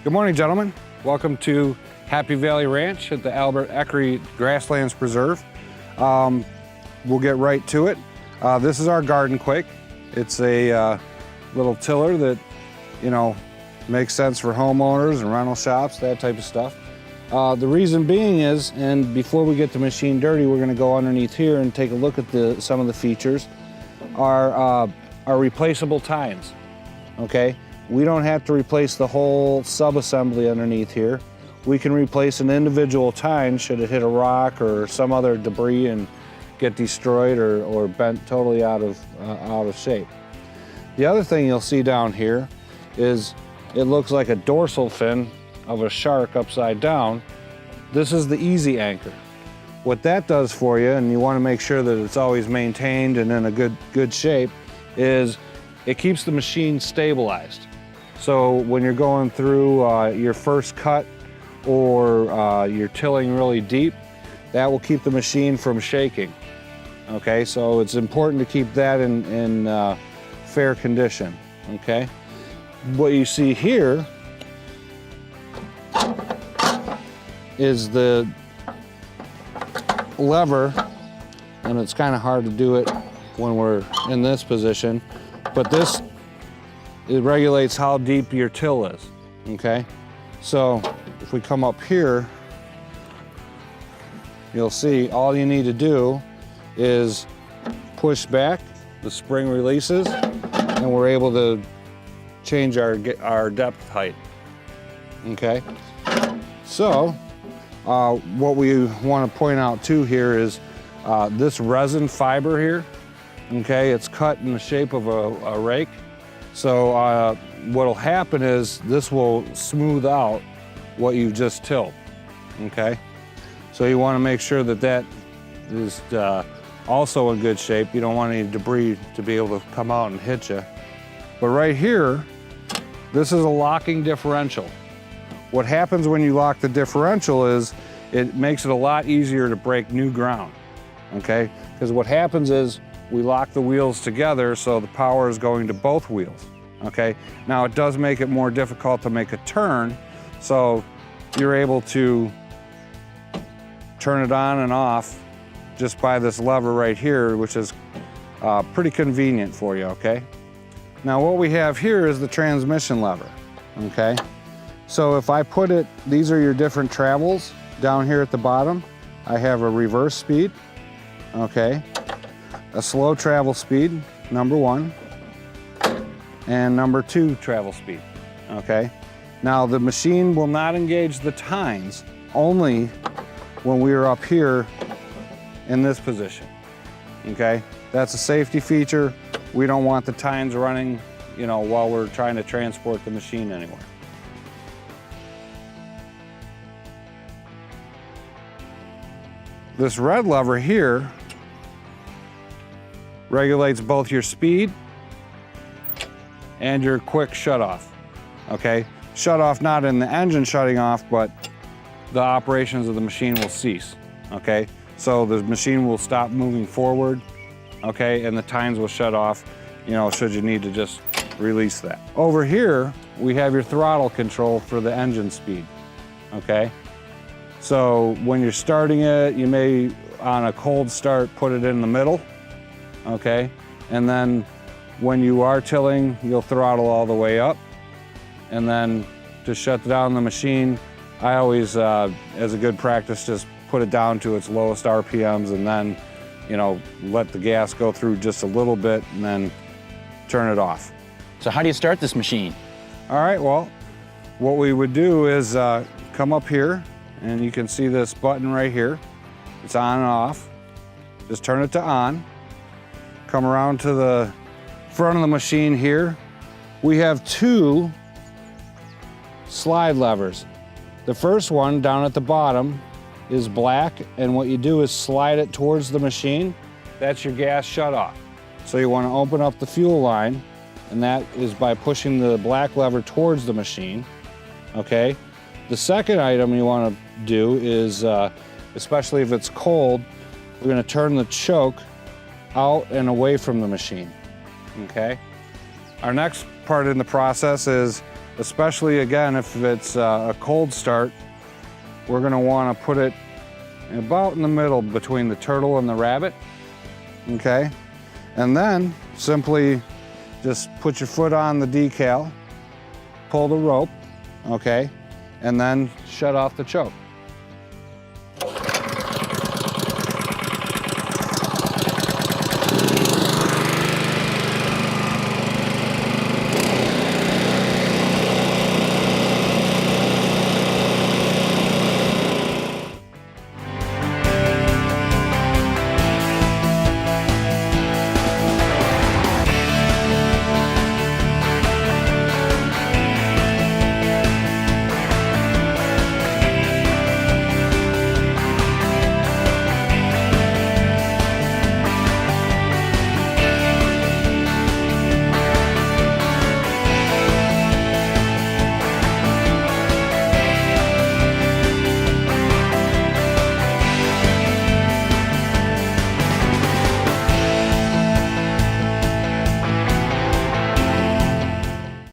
Good morning, gentlemen. Welcome to Happy Valley Ranch at the Albert Eckery Grasslands Preserve. We'll get right to it. This is our Gardenquake. It's a little tiller that, you know, makes sense for homeowners and rental shops, that type of stuff. The reason being is, and before we get the machine dirty, we're going to go underneath here and take a look at some of the features. Our replaceable tines, okay? We don't have to replace the whole sub-assembly underneath here. We can replace an individual tine should it hit a rock or some other debris and get destroyed or bent totally out of shape. The other thing you'll see down here is it looks like a dorsal fin of a shark upside down. This is the easy anchor. What that does for you, and you want to make sure that it's always maintained and in a good shape, is it keeps the machine stabilized. So when you're going through your first cut or you're tilling really deep, that will keep the machine from shaking. Okay, so it's important to keep that in fair condition, okay? What you see here is the lever, and it's kind of hard to do it when we're in this position, but it regulates how deep your till is, okay? So if we come up here, you'll see all you need to do is push back, the spring releases, and we're able to change our depth height, okay? So what we want to point out too here is this resin fiber here, okay, it's cut in the shape of a rake. So what'll happen is this will smooth out what you've just tilled, okay? So you want to make sure that that is also in good shape. You don't want any debris to be able to come out and hit you. But right here, this is a locking differential. What happens when you lock the differential is it makes it a lot easier to break new ground, okay? Because what happens is we lock the wheels together so the power is going to both wheels, okay? Now it does make it more difficult to make a turn, so you're able to turn it on and off just by this lever right here, which is pretty convenient for you, okay? Now what we have here is the transmission lever, okay? So if I put it, these are your different travels down here at the bottom. I have a reverse speed, okay? A slow travel speed, number 1, and number 2 travel speed, okay? Now the machine will not engage the tines only when we are up here in this position, okay? That's a safety feature. We don't want the tines running, you know, while we're trying to transport the machine anywhere. This red lever here regulates both your speed and your quick shutoff, okay? Shutoff not in the engine shutting off, but the operations of the machine will cease, okay? So the machine will stop moving forward, okay? And the tines will shut off, you know, should you need to just release that. Over here, we have your throttle control for the engine speed, okay? So when you're starting it, you may, on a cold start, put it in the middle, okay? And then when you are tilling, you'll throttle all the way up. And then to shut down the machine, I always, as a good practice, just put it down to its lowest RPMs and then, you know, let the gas go through just a little bit and then turn it off. So how do you start this machine? All right, well, what we would do is come up here, and you can see this button right here. It's on and off. Just turn it to on. Come around to the front of the machine here. We have 2 slide levers. The first one down at the bottom is black, and what you do is slide it towards the machine. That's your gas shutoff. So you want to open up the fuel line, and that is by pushing the black lever towards the machine, okay? The second item you want to do is, especially if it's cold, we're going to turn the choke out and away from the machine, okay? Our next part in the process is especially again, if it's a cold start, we're gonna wanna put it about in the middle between the turtle and the rabbit, okay? And then simply just put your foot on the decal, pull the rope, okay? And then shut off the choke.